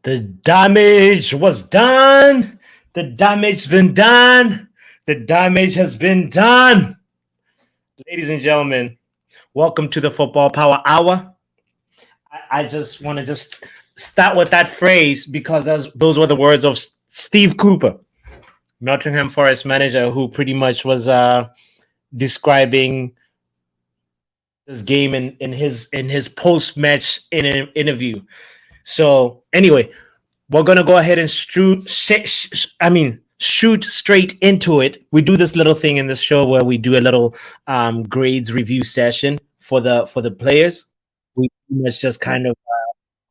The damage was done. The damage been done. The damage has been done. Ladies and gentlemen, welcome to the Football Power Hour. I just want to just start with that phrase because those were the words of Steve Cooper, Nottingham Forest manager, who pretty much was describing this game in his post match interview. So anyway, we're gonna go ahead and shoot straight into it. We do this little thing in this show where we do a little grades review session for the players. We must just kind of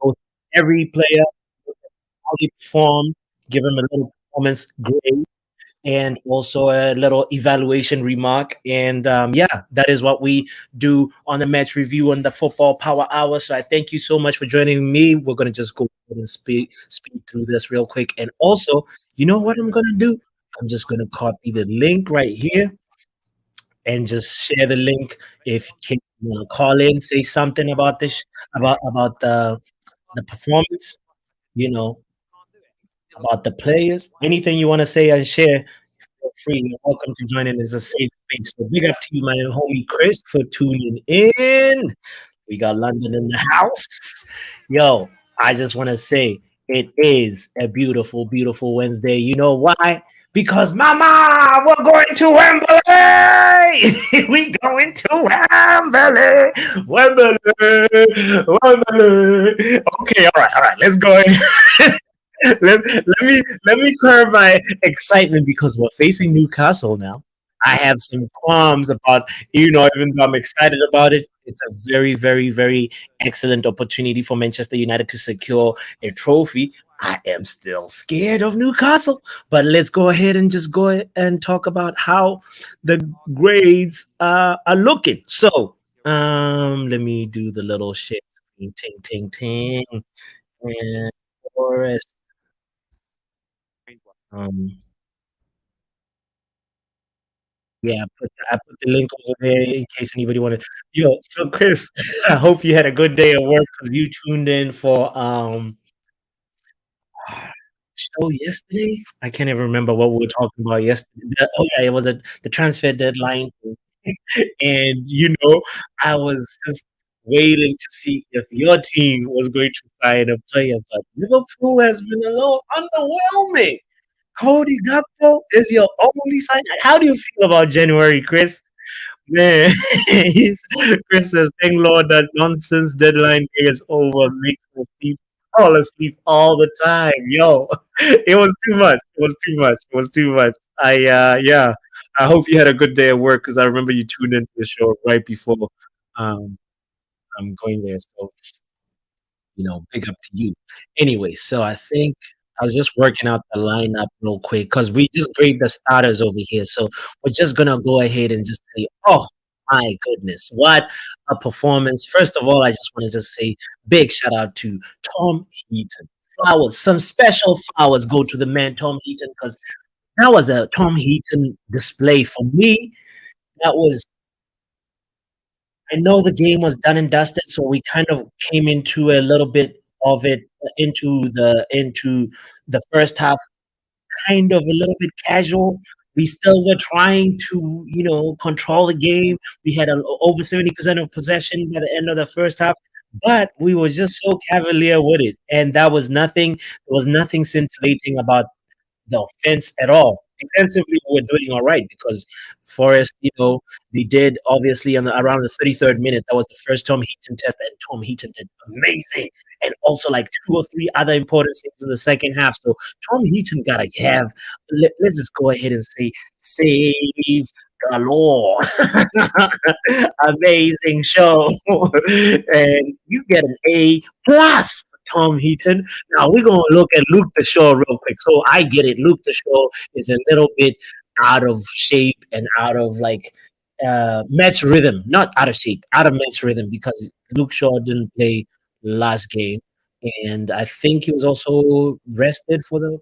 go through every player, how they perform, give them a little performance grade, and also a little evaluation remark. And yeah, that is what we do on the match review on the Football Power Hour. So I thank you so much for joining me. We're gonna just go ahead and speed through this real quick. And also, you know what I'm gonna do? I'm just gonna copy the link right here and just share the link. If you can call in, say something about this, about the performance, you know, about the players, anything you want to say and share, feel free. You're welcome to join in. It's a safe space. So big up to you, my homie Chris, for tuning in. We got London in the house. Yo, I just want to say it is a beautiful, beautiful Wednesday. You know why? Because Mama, we're going to Wembley. We going to Wembley. Wembley. Okay, all right. Let's go. Let me curb my excitement because we're facing Newcastle now. I have some qualms about, even though I'm excited about it, it's a very, very, very excellent opportunity for Manchester United to secure a trophy. I am still scared of Newcastle, but let's go ahead and just go and talk about how the grades are looking. So, let me do the little shit. Ting, ting, ting, ting. And Forest. Um, yeah, I put the link over there in case anybody wanted. Yo, so Chris, I hope you had a good day at work because you tuned in for show yesterday. I can't even remember what we were talking about yesterday. Oh yeah, it was the transfer deadline, and I was just waiting to see if your team was going to sign a player, but Liverpool has been a little underwhelming. Cody Gakpo is your only sign. How do you feel about January, Chris? Man, Chris says, thank Lord that nonsense deadline day is over. Makes me fall asleep all the time. Yo, it was too much. It was too much. It was too much. Yeah. I hope you had a good day at work because I remember you tuned into the show right before um I'm going there. So big up to you. Anyway, so I think I was just working out the lineup real quick because we just grade the starters over here. So we're just gonna go ahead and just say, oh my goodness, what a performance. First of all, I just want to just say big shout out to Tom Heaton. Flowers, some special flowers go to the man Tom Heaton because that was a Tom Heaton display for me. That was I know the game was done and dusted, so we kind of came into a little bit of it into the first half, kind of a little bit casual. We still were trying to, control the game. We had over 70% of possession by the end of the first half, but we were just so cavalier with it, and that was nothing. There was nothing scintillating about the offense at all. Defensively, we were doing all right because Forest, they did obviously around the 33rd minute. That was the first Tom Heaton test, and Tom Heaton did amazing, and also like two or three other important saves in the second half. So Tom Heaton gotta have. Let's just go ahead and say save galore. Amazing show, and you get an A plus. Tom Heaton. Now we're gonna look at Luke the Shaw real quick. So I get it. Luke the Shaw is a little bit out of shape and out of like match rhythm. Not out of shape, out of match rhythm because Luke Shaw didn't play last game, and I think he was also rested for the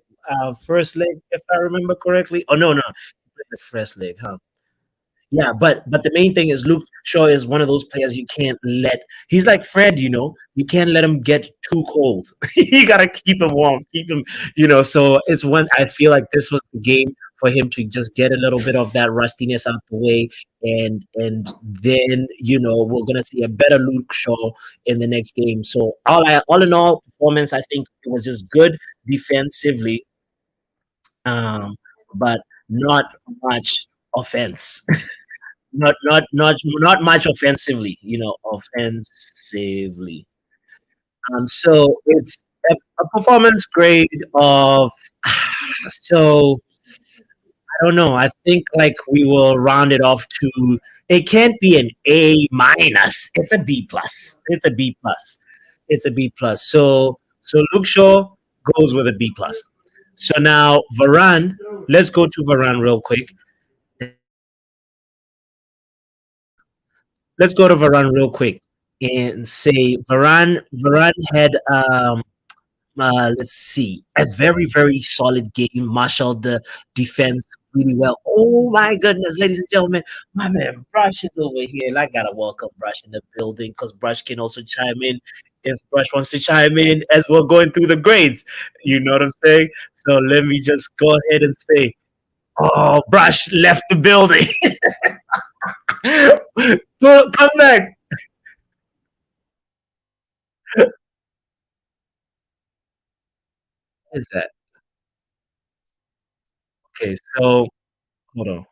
first leg, if I remember correctly. Oh no, he played the first leg, huh? Yeah, but the main thing is Luke Shaw is one of those players you can't let. He's like Fred, you can't let him get too cold. You gotta keep him warm, keep him, So it's one I feel like this was the game for him to just get a little bit of that rustiness out the way, and then we're gonna see a better Luke Shaw in the next game. So all in all, performance I think it was just good defensively, um, but not much offense. Not much offensively, offensively. So it's a performance grade of so I don't know. I think like we will round it off to it can't be an A minus. It's a B plus. It's a B plus. It's a B plus. So Luke Shaw goes with a B plus. So now Varane, let's go to Varane real quick. Let's go to Varane real quick and say Varane had let's see, a very very solid game. Marshaled the defense really well. Oh my goodness, ladies and gentlemen, my man Brush is over here, and I gotta welcome Brush in the building because Brush can also chime in if Brush wants to chime in as we're going through the grades. You know what I'm saying? So let me just go ahead and say, oh, Brush left the building. Come back. What is that? Okay, so hold on.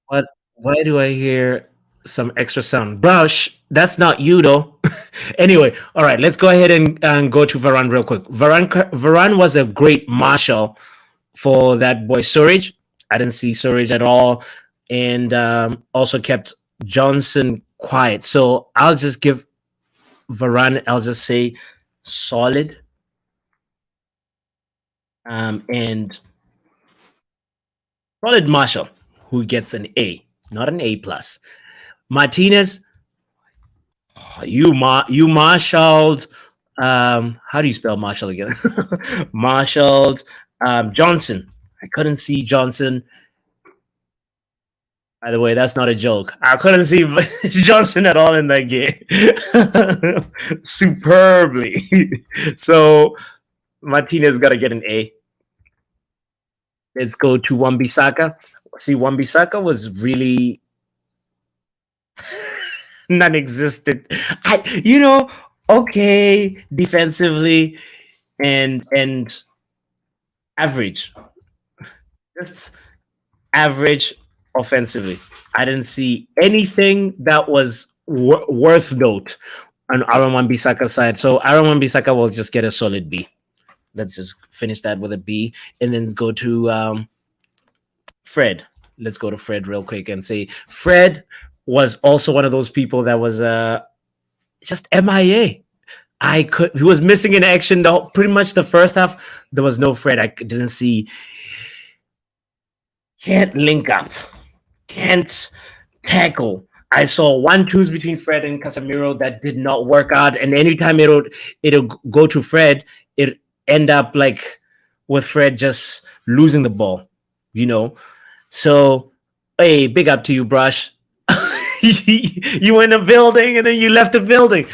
What? Why do I hear some extra sound? Brush, that's not you though. Anyway, all right, let's go ahead and go to Varane real quick. Varane was a great marshal for that boy Surridge. I didn't see Surridge at all, and also kept Johnson quiet. So I'll just give Varane. I'll just say solid, and solid marshal who gets an A, not an A plus. Martinez, you marshaled. How do you spell Marshall again? Marshaled Johnson. I couldn't see Johnson. By the way, that's not a joke. I couldn't see Johnson at all in that game. Superbly. So Martinez got to get an A. Let's go to Wan-Bissaka. See, Wan-Bissaka was really non-existent. Okay, defensively and average, just average offensively. I didn't see anything that was worth note on Aaron Wan-Bissaka's side. So Aaron Wan-Bissaka will just get a solid B. Let's just finish that with a B, and then go to Fred. Let's go to Fred real quick and say Fred was also one of those people that was just MIA. He was missing in action pretty much the first half. There was no Fred. I didn't see. Can't link up. Can't tackle. I saw 1-2s between Fred and Casemiro that did not work out. And anytime it'll go to Fred, it end up like with Fred just losing the ball, you know. So, hey, big up to you, Brush. You were in the building and then you left the building.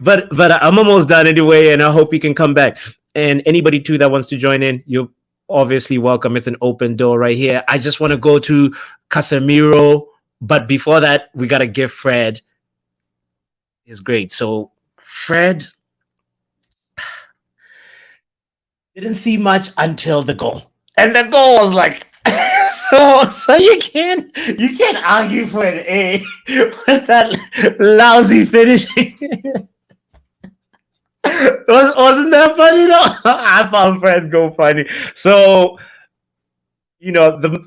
But I'm almost done anyway, and I hope you can come back. And anybody too that wants to join in, you're obviously welcome. It's an open door right here. I just want to go to Casemiro, but before that, we gotta give Fred his grade. So Fred didn't see much until the goal, and the goal was like. So you can't argue for an A with that lousy finishing. Wasn't that funny though? I found Fred's go funny. So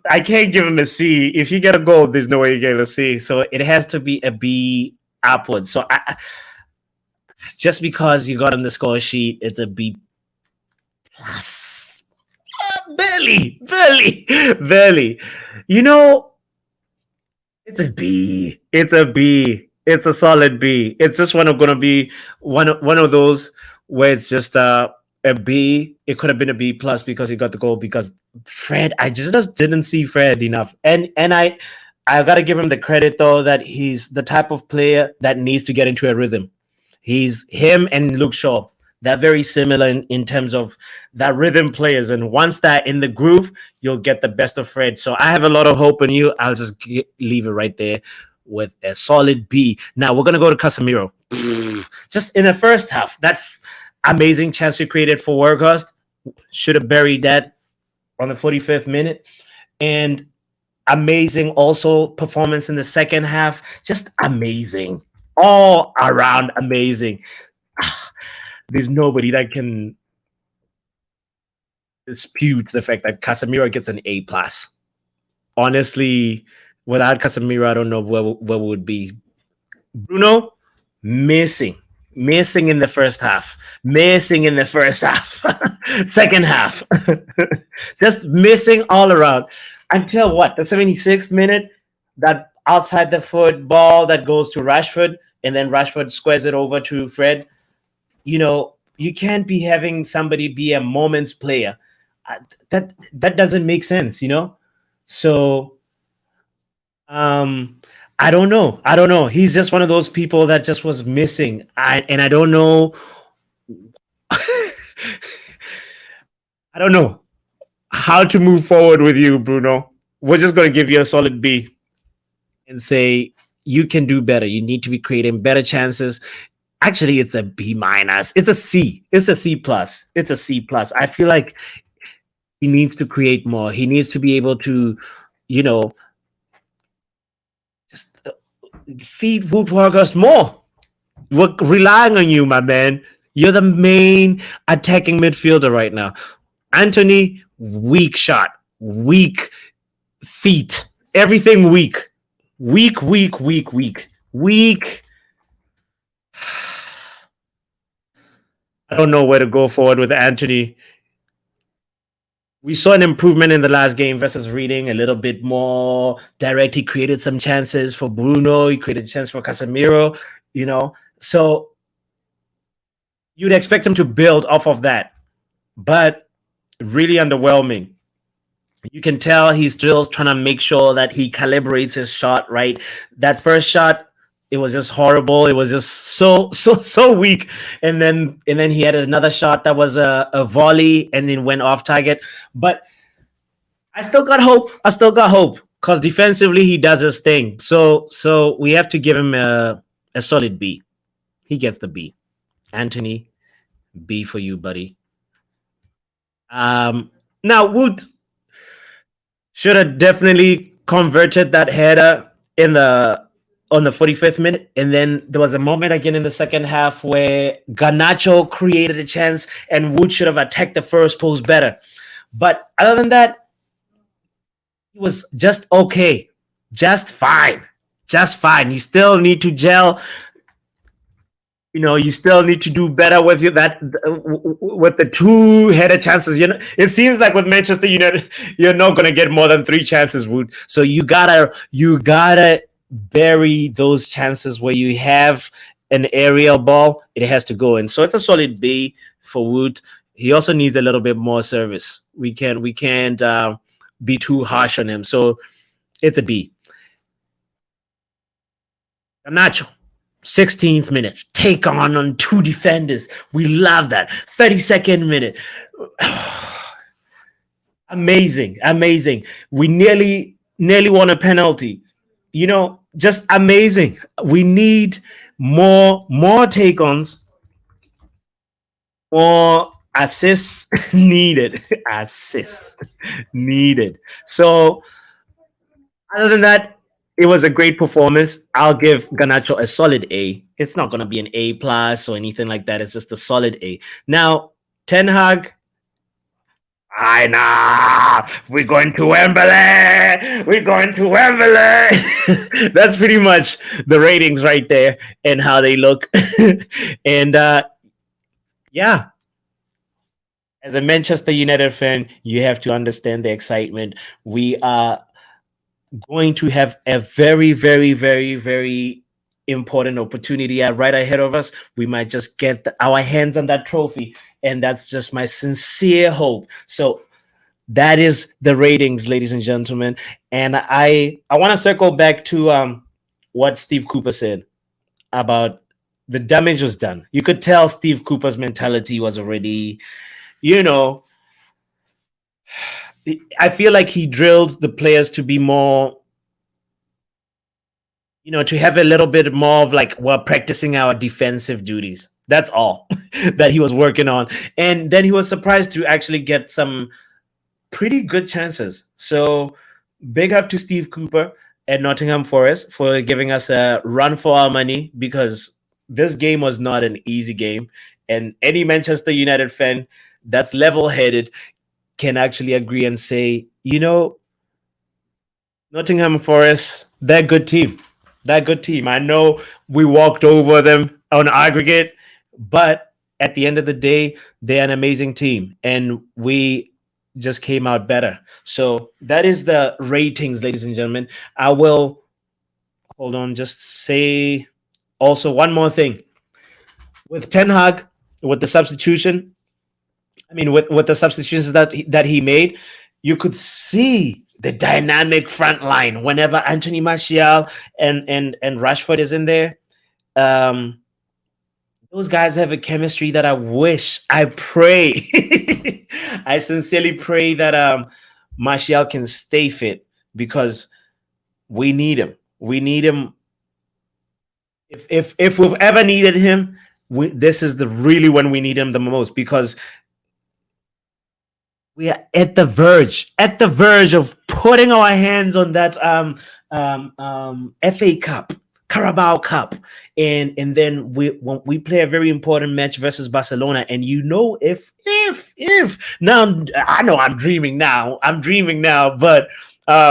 I can't give him a C. If you get a goal, there's no way you get a C. So it has to be a B upward. So just because you got on the score sheet, it's a B plus. Barely. You know, it's a B. It's a B. It's a solid B. It's just gonna be one of those where it's just a B. It could have been a B plus because he got the goal. Because Fred, I just didn't see Fred enough. And I gotta give him the credit though that he's the type of player that needs to get into a rhythm. He's him and Luke Shaw. They're very similar in terms of that rhythm players. And once that in the groove, you'll get the best of Fred. So I have a lot of hope in you. I'll just leave it right there with a solid B. Now we're gonna go to Casemiro. Just in the first half, that amazing chance he created for Werghast should have buried that on the 45th minute. And amazing also performance in the second half. Just amazing. All around amazing. There's nobody that can dispute the fact that Casemiro gets an A plus. Honestly, without Casemiro, I don't know where would be. Bruno, missing. Missing in the first half. Missing in the first half. Second half. Just missing all around. Until what? The 76th minute? That outside the foot ball that goes to Rashford, and then Rashford squares it over to Fred. You can't be having somebody be a moments player. That doesn't make sense. So I don't know. I don't know. He's just one of those people that just was missing. I don't know. I don't know how to move forward with you, Bruno. We're just going to give you a solid B and say you can do better. You need to be creating better chances. Actually, it's a B minus. It's a C. It's a C plus. It's a C plus. I feel like he needs to create more. He needs to be able to, you know, just feed Woodworkers more. We're relying on you, my man. You're the main attacking midfielder right now. Anthony, weak shot, weak feet, everything weak. Weak, weak, weak, weak, weak. I don't know where to go forward with Anthony. We saw an improvement in the last game versus Reading, a little bit more direct. He created some chances for Bruno. He created a chance for Casemiro, So you'd expect him to build off of that. But really underwhelming. You can tell he's still trying to make sure that he calibrates his shot right. That first shot, it was just horrible. It was just so weak. And then he had another shot that was a volley and then went off target. But I still got hope. Because defensively he does his thing. So we have to give him a solid B. He gets the B. Anthony, B for you, buddy. Now Wood should have definitely converted that header on the 45th minute. And then there was a moment again in the second half where Garnacho created a chance and Wood should have attacked the first post better. But other than that, it was just okay. Just fine. You still need to gel. You still need to do better with with the two header chances. It seems like with Manchester United, you're not gonna get more than 3 chances, Wood. So you gotta bury those chances where you have an aerial ball. It has to go in. So it's a solid B for Wood. He also needs a little bit more service. We can't be too harsh on him. So it's a B. Nacho. 16th minute, take on 2 defenders. We love that. 32nd minute. Amazing. We nearly won a penalty. Just amazing. We need more take-ons, more assists needed. Assists needed. So other than that, it was a great performance. I'll give Garnacho a solid A. It's not going to be an A plus or anything like that. It's just a solid A. Now, Ten Hag, we're going to Wembley. That's pretty much the ratings right there and how they look. And yeah, as a Manchester United fan, you have to understand the excitement. We are going to have a very, very, very, very important opportunity right ahead of us. We might just get our hands on that trophy, and that's just my sincere hope. So that is the ratings, ladies and gentlemen. And I want to circle back to what Steve Cooper said about the damage was done. You could tell Steve Cooper's mentality was already, you know, I feel like he drilled the players to be more, to have a little bit more of like, we're practicing our defensive duties. That's all that he was working on. And then he was surprised to actually get some pretty good chances. So big up to Steve Cooper at Nottingham Forest for giving us a run for our money, because this game was not an easy game. And any Manchester United fan that's level headed can actually agree and say, Nottingham Forest, they're a good team. They're a good team. I know we walked over them on aggregate, but at the end of the day, they're an amazing team. And we just came out better. So that is the ratings, ladies and gentlemen. I will hold on, just say also one more thing. With Ten Hag, with the substitution, with the substitutions that he made, you could see the dynamic front line whenever Anthony Martial and Rashford is in there. Um, those guys have a chemistry that I pray, I sincerely pray that Martial can stay fit, because we need him. We need him. If we've ever needed him, this is the really when we need him the most, because we are at the verge of putting our hands on that FA Cup, Carabao Cup, and then when we play a very important match versus Barcelona, and if now, I know I'm dreaming now, but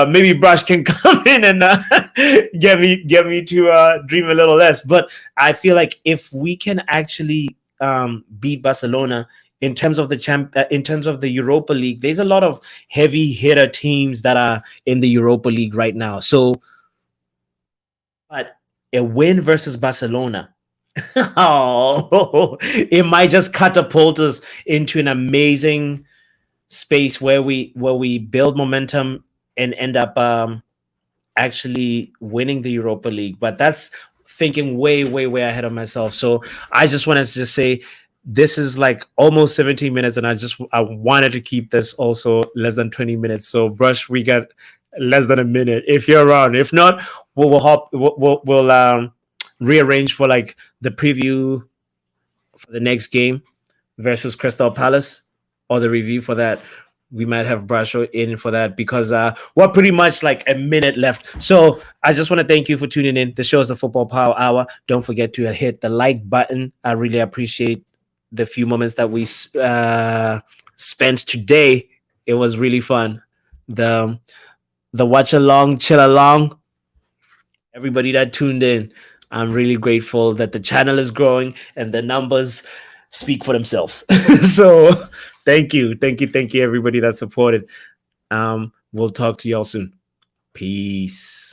maybe Brush can come in and get me to dream a little less. But I feel like if we can actually beat Barcelona in terms of the Europa League, there's a lot of heavy hitter teams that are in the Europa League right now. So, but a win versus Barcelona, oh, it might just catapult us into an amazing space where we build momentum and end up actually winning the Europa League. But that's thinking way, way, way ahead of myself. So I just wanted to just say this is like almost 17 minutes, and I wanted to keep this also less than 20 minutes. So Brush, we got less than a minute if you're around. If not, we'll rearrange for like the preview for the next game versus Crystal Palace, or the review for that. We might have Brasho in for that, because we're pretty much like a minute left. So I just want to thank you for tuning in. The show is the Football Power Hour. Don't forget to hit the like button. I really appreciate the few moments that we spent today. It was really fun. The watch along, chill along, everybody that tuned in, I'm really grateful that the channel is growing and the numbers speak for themselves. So thank you, everybody that supported. We'll talk to y'all soon. Peace.